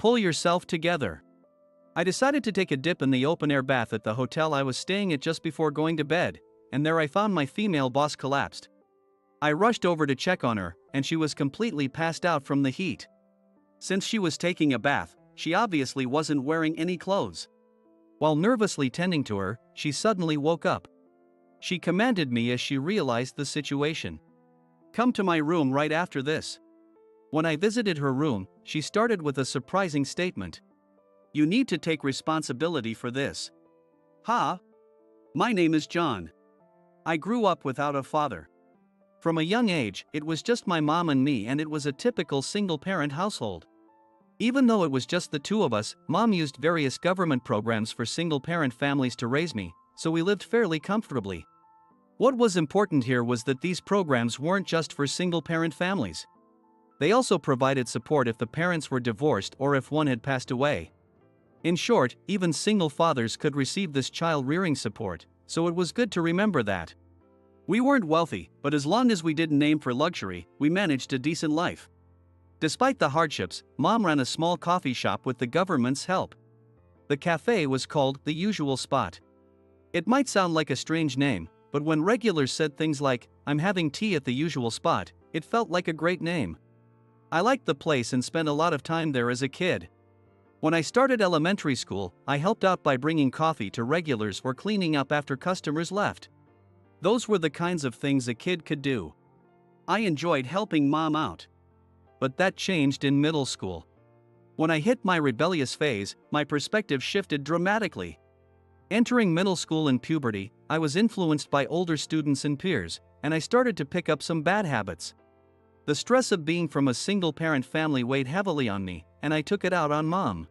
Pull yourself together. I decided to take a dip in the open-air bath at the hotel I was staying at just before going to bed, and there I found my female boss collapsed. I rushed over to check on her, and she was completely passed out from the heat. Since she was taking a bath, she obviously wasn't wearing any clothes. While nervously tending to her, she suddenly woke up. She commanded me as she realized the situation. "Come to my room right after this." When I visited her room, she started with a surprising statement. "You need to take responsibility for this." "Ha? My name is John. I grew up without a father. From a young age, it was just my mom and me, and it was a typical single-parent household. Even though it was just the two of us, Mom used various government programs for single-parent families to raise me, so we lived fairly comfortably. What was important here was that these programs weren't just for single-parent families. They also provided support if the parents were divorced or if one had passed away. In short, even single fathers could receive this child-rearing support, so it was good to remember that. We weren't wealthy, but as long as we didn't aim for luxury, we managed a decent life. Despite the hardships, Mom ran a small coffee shop with the government's help. The cafe was called The Usual Spot. It might sound like a strange name, but when regulars said things like, "I'm having tea at the usual spot," it felt like a great name. I liked the place and spent a lot of time there as a kid. When I started elementary school, I helped out by bringing coffee to regulars or cleaning up after customers left. Those were the kinds of things a kid could do. I enjoyed helping Mom out. But that changed in middle school. When I hit my rebellious phase, my perspective shifted dramatically. Entering middle school and puberty, I was influenced by older students and peers, and I started to pick up some bad habits. The stress of being from a single-parent family weighed heavily on me, and I took it out on Mom.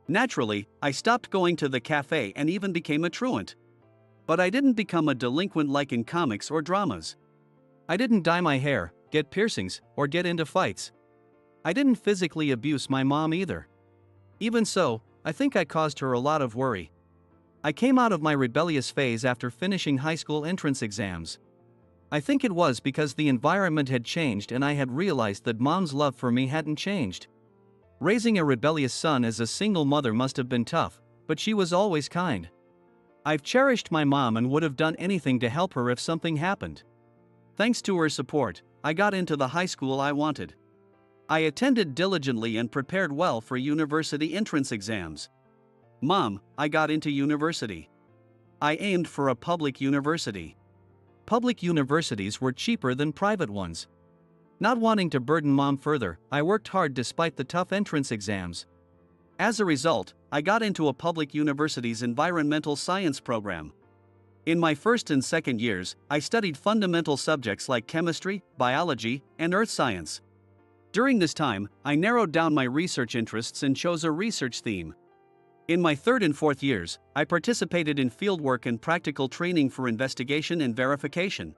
Naturally, I stopped going to the cafe and even became a truant. But I didn't become a delinquent like in comics or dramas. I didn't dye my hair, get piercings, or get into fights. I didn't physically abuse my mom either. Even so, I think I caused her a lot of worry. I came out of my rebellious phase after finishing high school entrance exams. I think it was because the environment had changed and I had realized that Mom's love for me hadn't changed. Raising a rebellious son as a single mother must have been tough, but she was always kind. I've cherished my mom and would have done anything to help her if something happened. Thanks to her support, I got into the high school I wanted. I attended diligently and prepared well for university entrance exams. Mom, I got into university. I aimed for a public university. Public universities were cheaper than private ones. Not wanting to burden Mom further, I worked hard despite the tough entrance exams. As a result, I got into a public university's environmental science program. In my first and second years, I studied fundamental subjects like chemistry, biology, and earth science. During this time, I narrowed down my research interests and chose a research theme. In my third and fourth years, I participated in fieldwork and practical training for investigation and verification.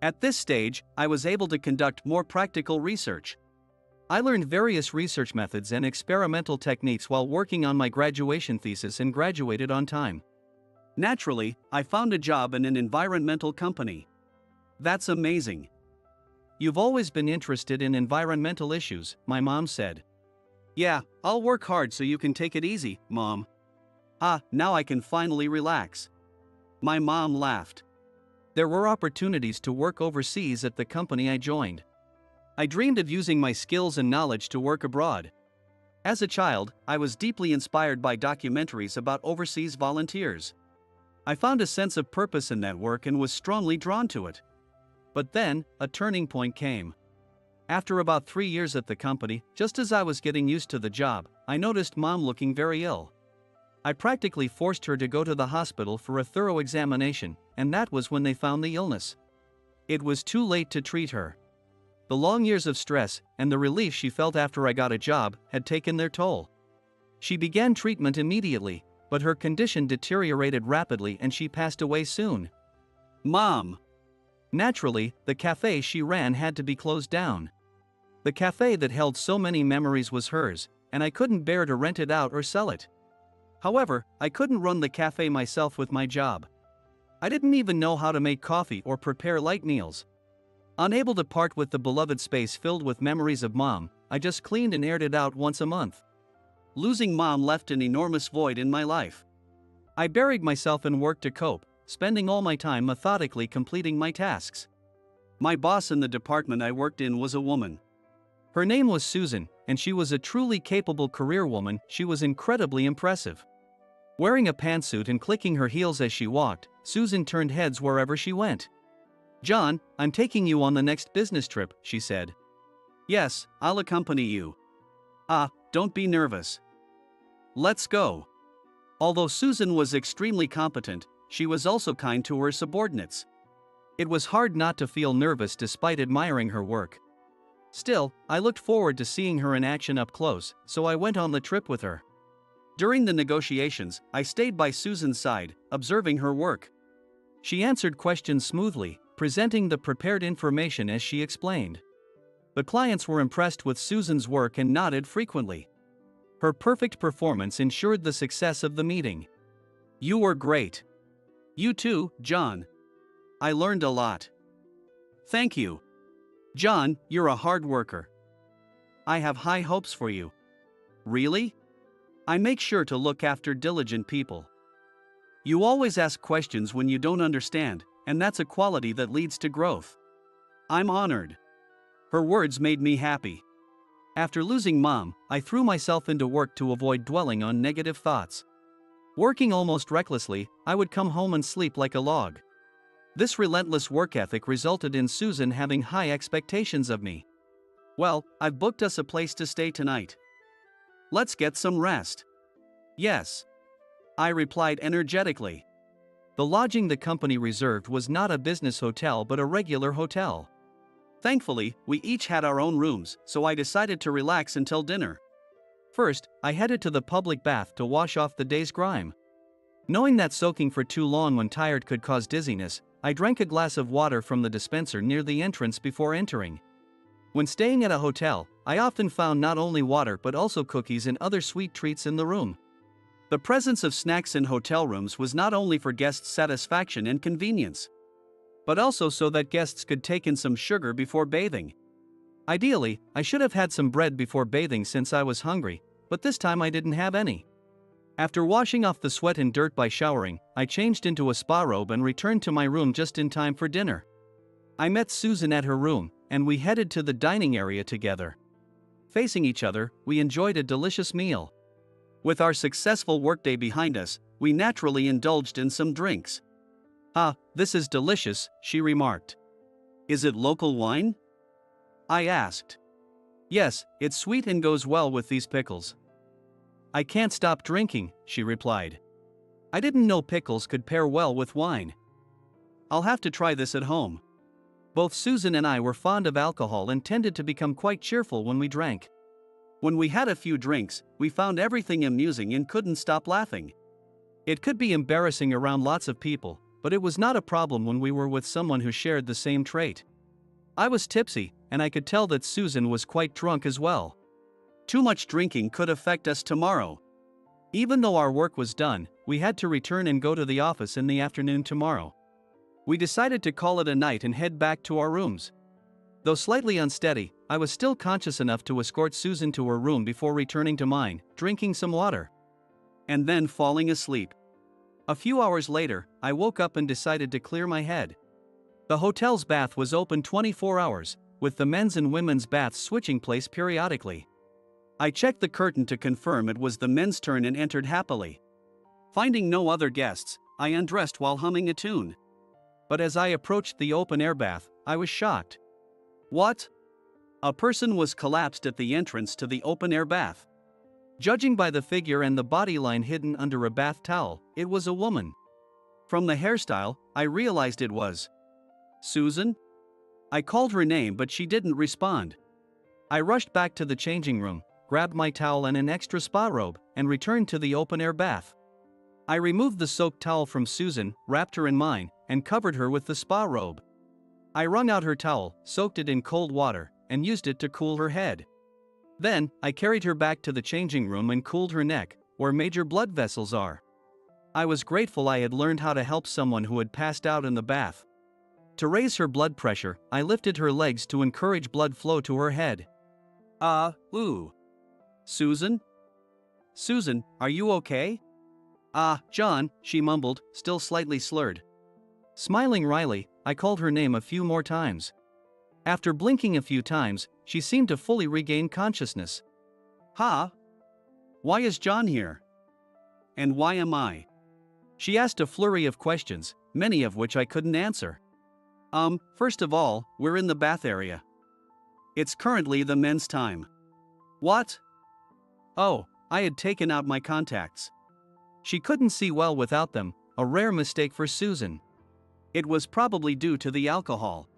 At this stage, I was able to conduct more practical research. I learned various research methods and experimental techniques while working on my graduation thesis and graduated on time. Naturally, I found a job in an environmental company. That's amazing. You've always been interested in environmental issues, my mom said. Yeah, I'll work hard so you can take it easy, Mom. Now I can finally relax. My mom laughed. There were opportunities to work overseas at the company I joined. I dreamed of using my skills and knowledge to work abroad. As a child, I was deeply inspired by documentaries about overseas volunteers. I found a sense of purpose in that work and was strongly drawn to it. But then, a turning point came. After about 3 years at the company, just as I was getting used to the job, I noticed Mom looking very ill. I practically forced her to go to the hospital for a thorough examination, and that was when they found the illness. It was too late to treat her. The long years of stress, and the relief she felt after I got a job, had taken their toll. She began treatment immediately, but her condition deteriorated rapidly and she passed away soon. Mom! Naturally, the cafe she ran had to be closed down. The cafe that held so many memories was hers, and I couldn't bear to rent it out or sell it. However, I couldn't run the cafe myself with my job. I didn't even know how to make coffee or prepare light meals. Unable to part with the beloved space filled with memories of Mom, I just cleaned and aired it out once a month. losing mom left an enormous void in my life. I buried myself in work to cope, spending all my time methodically completing my tasks. My boss in the department I worked in was a woman. Her name was Susan, and she was a truly capable career woman. She was incredibly impressive. Wearing a pantsuit and clicking her heels as she walked, Susan turned heads wherever she went. "John, I'm taking you on the next business trip," she said. "Yes, I'll accompany you." Don't be nervous. Let's go." Although Susan was extremely competent, she was also kind to her subordinates. It was hard not to feel nervous despite admiring her work. Still, I looked forward to seeing her in action up close, so I went on the trip with her. During the negotiations, I stayed by Susan's side, observing her work. She answered questions smoothly, presenting the prepared information as she explained. The clients were impressed with Susan's work and nodded frequently. Her perfect performance ensured the success of the meeting. "You were great." "You too, John. I learned a lot." "Thank you. John, you're a hard worker. I have high hopes for you." "Really? I make sure to look after diligent people." "You always ask questions when you don't understand, and that's a quality that leads to growth." "I'm honored." Her words made me happy. After losing mom, I threw myself into work to avoid dwelling on negative thoughts. Working almost recklessly, I would come home and sleep like a log. This relentless work ethic resulted in Susan having high expectations of me. "Well, I've booked us a place to stay tonight. Let's get some rest." "Yes," I replied energetically. The lodging the company reserved was not a business hotel but a regular hotel. Thankfully, we each had our own rooms, so I decided to relax until dinner. First, I headed to the public bath to wash off the day's grime. Knowing that soaking for too long when tired could cause dizziness, I drank a glass of water from the dispenser near the entrance before entering. When staying at a hotel, I often found not only water but also cookies and other sweet treats in the room. The presence of snacks in hotel rooms was not only for guests' satisfaction and convenience, but also so that guests could take in some sugar before bathing. Ideally, I should have had some bread before bathing since I was hungry, but this time I didn't have any. After washing off the sweat and dirt by showering, I changed into a spa robe and returned to my room just in time for dinner. I met Susan at her room, and we headed to the dining area together. Facing each other, we enjoyed a delicious meal. With our successful workday behind us, we naturally indulged in some drinks. This is delicious," she remarked. "Is it local wine?" I asked. "Yes, it's sweet and goes well with these pickles." "I can't stop drinking," she replied. "I didn't know pickles could pair well with wine. I'll have to try this at home." Both Susan and I were fond of alcohol and tended to become quite cheerful when we drank. When we had a few drinks, we found everything amusing and couldn't stop laughing. It could be embarrassing around lots of people, but it was not a problem when we were with someone who shared the same trait. I was tipsy, and I could tell that Susan was quite drunk as well. Too much drinking could affect us tomorrow. Even though our work was done, we had to return and go to the office in the afternoon tomorrow. We decided to call it a night and head back to our rooms. Though slightly unsteady, I was still conscious enough to escort Susan to her room before returning to mine, drinking some water, and then falling asleep. A few hours later, I woke up and decided to clear my head. The hotel's bath was open 24 hours, with the men's and women's baths switching place periodically. I checked the curtain to confirm it was the men's turn and entered happily. Finding no other guests, I undressed while humming a tune. But as I approached the open-air bath, I was shocked. What? A person was collapsed at the entrance to the open-air bath. Judging by the figure and the body line hidden under a bath towel, it was a woman. From the hairstyle, I realized it was Susan? I called her name but she didn't respond. I rushed back to the changing room, grabbed my towel and an extra spa robe, and returned to the open-air bath. I removed the soaked towel from Susan, wrapped her in mine, and covered her with the spa robe. I wrung out her towel, soaked it in cold water, and used it to cool her head. Then, I carried her back to the changing room and cooled her neck, where major blood vessels are. I was grateful I had learned how to help someone who had passed out in the bath. To raise her blood pressure, I lifted her legs to encourage blood flow to her head. Susan? Susan, are you okay? Ah, John, she mumbled, still slightly slurred. Smiling wryly, I called her name a few more times. After blinking a few times, she seemed to fully regain consciousness. Huh? Why is John here? And why am I? She asked a flurry of questions, many of which I couldn't answer. First of all, we're in the bath area. It's currently the men's time. What? Oh, I had taken out my contacts. She couldn't see well without them, a rare mistake for Susan. It was probably due to the alcohol.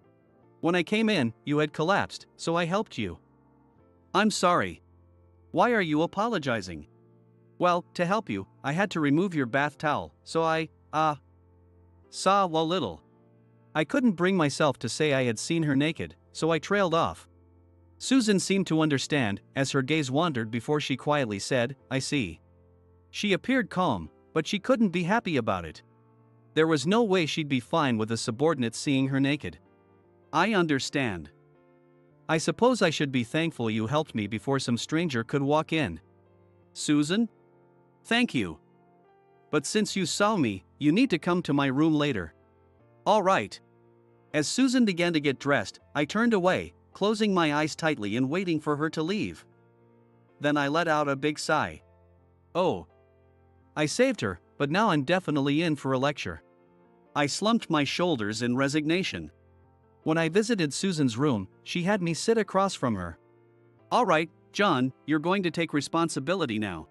When I came in, you had collapsed, so I helped you. I'm sorry. Why are you apologizing? Well, to help you, I had to remove your bath towel, so I, saw a little. I couldn't bring myself to say I had seen her naked, so I trailed off. Susan seemed to understand, as her gaze wandered before she quietly said, I see. She appeared calm, but she couldn't be happy about it. There was no way she'd be fine with a subordinate seeing her naked. I understand. I suppose I should be thankful you helped me before some stranger could walk in. Susan? Thank you. But since you saw me, you need to come to my room later. All right. As Susan began to get dressed, I turned away, closing my eyes tightly and waiting for her to leave. Then I let out a big sigh. Oh. I saved her, but now I'm definitely in for a lecture. I slumped my shoulders in resignation. When I visited Susan's room, she had me sit across from her. All right, John, you're going to take responsibility now.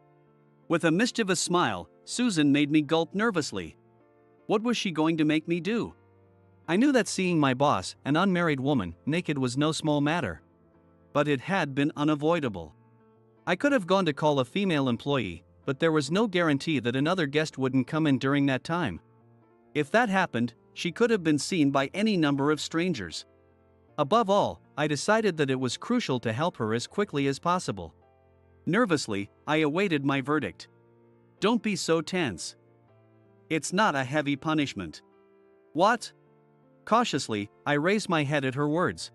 With a mischievous smile, Susan made me gulp nervously. What was she going to make me do? I knew that seeing my boss, an unmarried woman, naked was no small matter. But it had been unavoidable. I could have gone to call a female employee, but there was no guarantee that another guest wouldn't come in during that time. If that happened, she could have been seen by any number of strangers. Above all, I decided that it was crucial to help her as quickly as possible. Nervously, I awaited my verdict. Don't be so tense. It's not a heavy punishment. What? Cautiously, I raised my head at her words.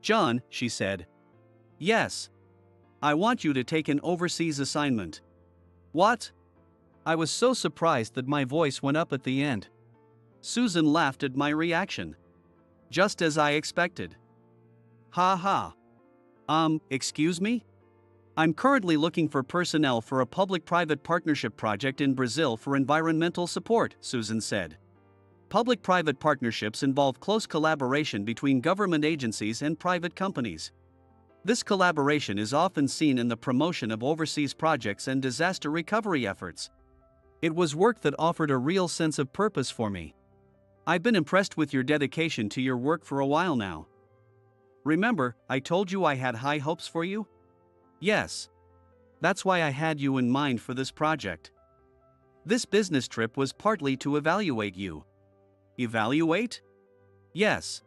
John, she said. Yes. I want you to take an overseas assignment. What? I was so surprised that my voice went up at the end. Susan laughed at my reaction. Just as I expected. Ha ha. Excuse me? I'm currently looking for personnel for a public-private partnership project in Brazil for environmental support, Susan said. Public-private partnerships involve close collaboration between government agencies and private companies. This collaboration is often seen in the promotion of overseas projects and disaster recovery efforts. It was work that offered a real sense of purpose for me. I've been impressed with your dedication to your work for a while now. Remember, I told you I had high hopes for you? Yes. That's why I had you in mind for this project. This business trip was partly to evaluate you. Evaluate? Yes.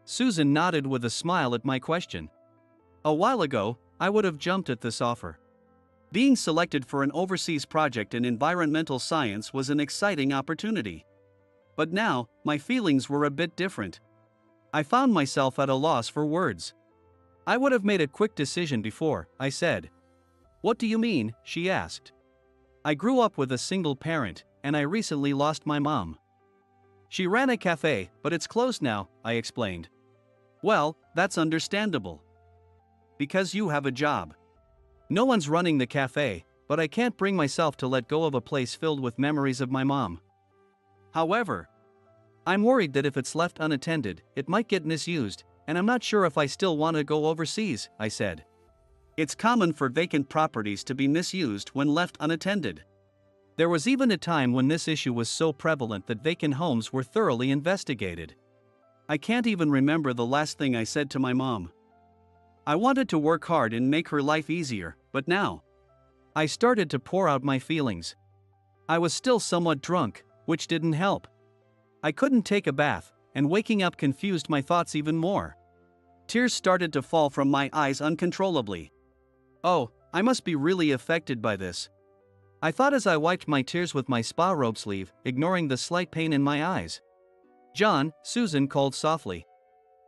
Susan nodded with a smile at my question. A while ago, I would have jumped at this offer. Being selected for an overseas project in environmental science was an exciting opportunity. But now, my feelings were a bit different. I found myself at a loss for words. I would have made a quick decision before, I said. What do you mean? She asked. I grew up with a single parent, and I recently lost my mom. She ran a cafe, but it's closed now, I explained. Well, that's understandable. Because you have a job. No one's running the cafe, but I can't bring myself to let go of a place filled with memories of my mom. However, I'm worried that if it's left unattended, it might get misused, and I'm not sure if I still want to go overseas, I said. It's common for vacant properties to be misused when left unattended. There was even a time when this issue was so prevalent that vacant homes were thoroughly investigated. I can't even remember the last thing I said to my mom. I wanted to work hard and make her life easier, but now I started to pour out my feelings. I was still somewhat drunk, which didn't help. I couldn't take a bath, and waking up confused my thoughts even more. Tears started to fall from my eyes uncontrollably. Oh, I must be really affected by this. I thought as I wiped my tears with my spa robe sleeve, ignoring the slight pain in my eyes. John, Susan called softly.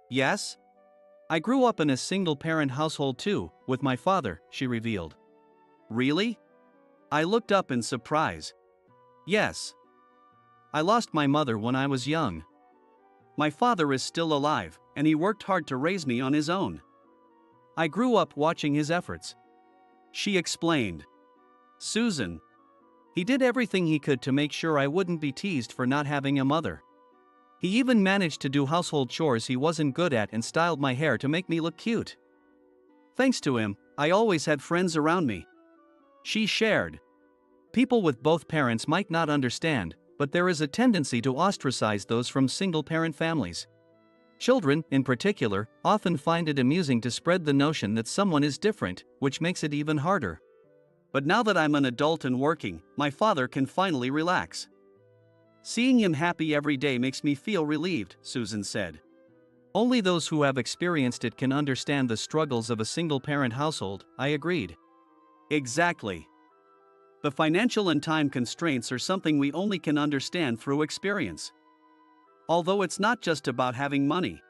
Yes? I grew up in a single-parent household too, with my father, she revealed. Really? I looked up in surprise. Yes. I lost my mother when I was young. My father is still alive, and he worked hard to raise me on his own. I grew up watching his efforts. She explained. Susan. He did everything he could to make sure I wouldn't be teased for not having a mother. He even managed to do household chores he wasn't good at and styled my hair to make me look cute. Thanks to him, I always had friends around me. She shared. People with both parents might not understand, but there is a tendency to ostracize those from single-parent families. Children, in particular, often find it amusing to spread the notion that someone is different, which makes it even harder. But now that I'm an adult and working, my father can finally relax. Seeing him happy every day makes me feel relieved, Susan said. Only those who have experienced it can understand the struggles of a single-parent household, I agreed. Exactly. The financial and time constraints are something we only can understand through experience. Although it's not just about having money.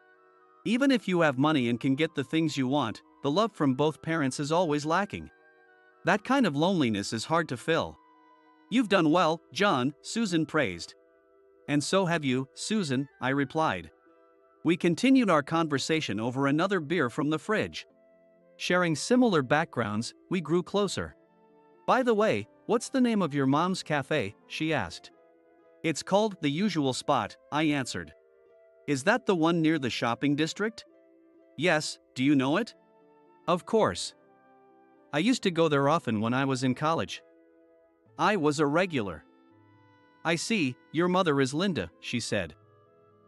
Even if you have money and can get the things you want, the love from both parents is always lacking. That kind of loneliness is hard to fill. You've done well, John, Susan praised. And so have you, Susan, I replied. We continued our conversation over another beer from the fridge. Sharing similar backgrounds, we grew closer. By the way, what's the name of your mom's cafe? She asked. It's called The Usual Spot, I answered. Is that the one near the shopping district? Yes, do you know it? Of course. I used to go there often when I was in college. I was a regular. I see, your mother is Linda, she said.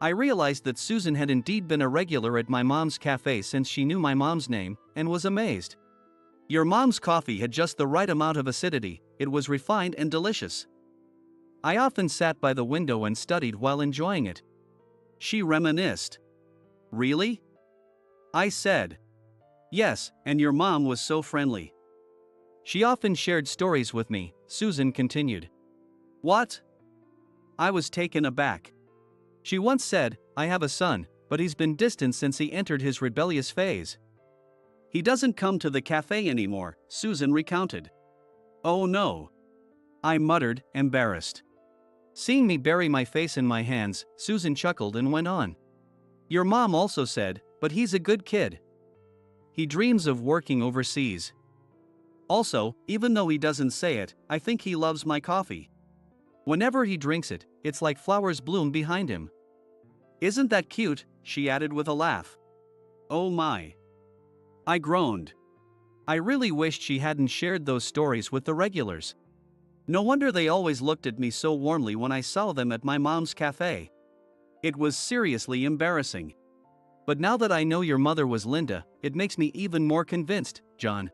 I realized that Susan had indeed been a regular at my mom's cafe since she knew my mom's name, and was amazed. Your mom's coffee had just the right amount of acidity, it was refined and delicious. I often sat by the window and studied while enjoying it. She reminisced. Really? I said. Yes, and your mom was so friendly. She often shared stories with me, Susan continued. What? I was taken aback. She once said, I have a son, but he's been distant since he entered his rebellious phase. He doesn't come to the cafe anymore, Susan recounted. Oh no. I muttered, embarrassed. Seeing me bury my face in my hands, Susan chuckled and went on. Your mom also said, but he's a good kid. He dreams of working overseas. Also, even though he doesn't say it, I think he loves my coffee. Whenever he drinks it, it's like flowers bloom behind him. Isn't that cute? She added with a laugh. Oh my. I groaned. I really wished she hadn't shared those stories with the regulars. No wonder they always looked at me so warmly when I saw them at my mom's cafe. It was seriously embarrassing. But now that I know your mother was Linda, it makes me even more convinced, John.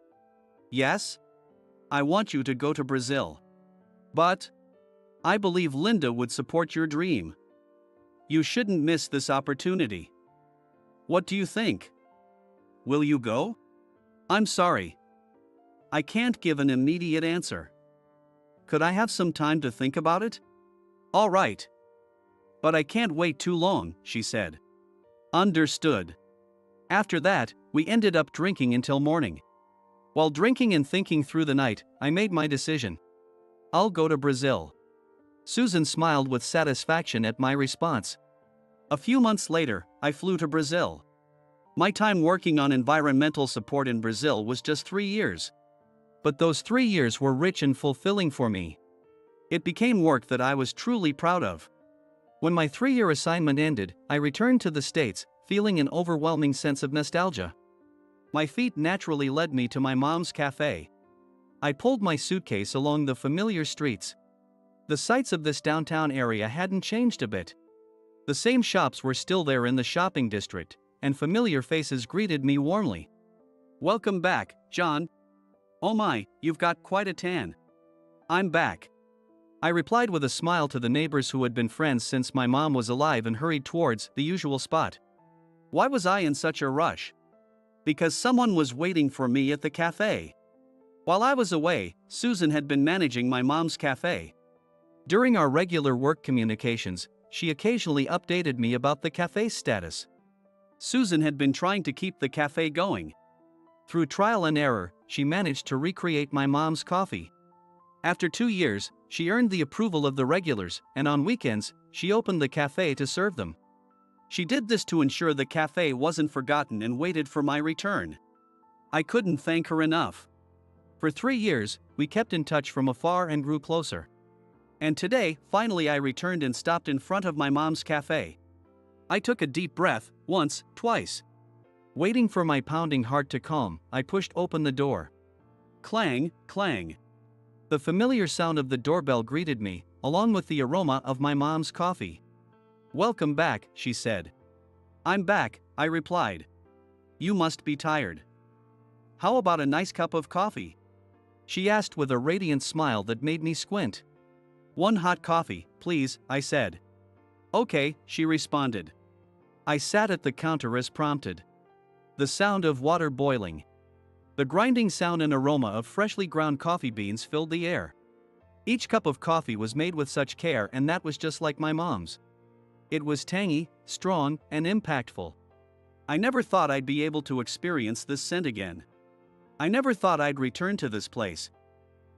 Yes? I want you to go to Brazil. But I believe Linda would support your dream. You shouldn't miss this opportunity. What do you think? Will you go? I'm sorry. I can't give an immediate answer. Could I have some time to think about it? All right. But I can't wait too long, she said. Understood. After that, we ended up drinking until morning. While drinking and thinking through the night, I made my decision. I'll go to Brazil. Susan smiled with satisfaction at my response. A few months later, I flew to Brazil. My time working on environmental support in Brazil was just 3 years. But those 3 years were rich and fulfilling for me. It became work that I was truly proud of. When my 3-year assignment ended, I returned to the States, feeling an overwhelming sense of nostalgia. My feet naturally led me to my mom's cafe. I pulled my suitcase along the familiar streets. The sights of this downtown area hadn't changed a bit. The same shops were still there in the shopping district, and familiar faces greeted me warmly. Welcome back, John. Oh my, you've got quite a tan. I'm back. I replied with a smile to the neighbors who had been friends since my mom was alive and hurried towards The Usual Spot. Why was I in such a rush? Because someone was waiting for me at the cafe. While I was away, Susan had been managing my mom's cafe. During our regular work communications, she occasionally updated me about the cafe's status. Susan had been trying to keep the cafe going. Through trial and error, she managed to recreate my mom's coffee. After 2 years, she earned the approval of the regulars, and on weekends, she opened the cafe to serve them. She did this to ensure the cafe wasn't forgotten and waited for my return. I couldn't thank her enough. For 3 years, we kept in touch from afar and grew closer. And today, finally I returned and stopped in front of my mom's cafe. I took a deep breath, once, twice. Waiting for my pounding heart to calm, I pushed open the door. Clang, clang. The familiar sound of the doorbell greeted me, along with the aroma of my mom's coffee. "Welcome back," she said. "I'm back," I replied. "You must be tired. How about a nice cup of coffee?" She asked with a radiant smile that made me squint. "One hot coffee, please," I said. "Okay," she responded. I sat at the counter as prompted. The sound of water boiling. The grinding sound and aroma of freshly ground coffee beans filled the air. Each cup of coffee was made with such care, and that was just like my mom's. It was tangy, strong, and impactful. I never thought I'd be able to experience this scent again. I never thought I'd return to this place.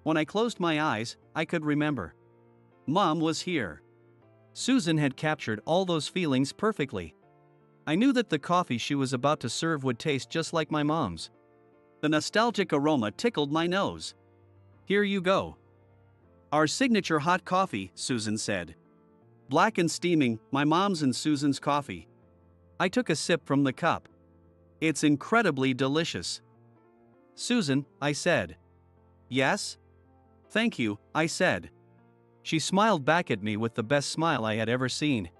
When I closed my eyes, I could remember. Mom was here. Susan had captured all those feelings perfectly. I knew that the coffee she was about to serve would taste just like my mom's. The nostalgic aroma tickled my nose. "Here you go. Our signature hot coffee," Susan said. Black and steaming, my mom's and Susan's coffee. I took a sip from the cup. "It's incredibly delicious." "Susan," I said. "Yes?" "Thank you," I said. She smiled back at me with the best smile I had ever seen.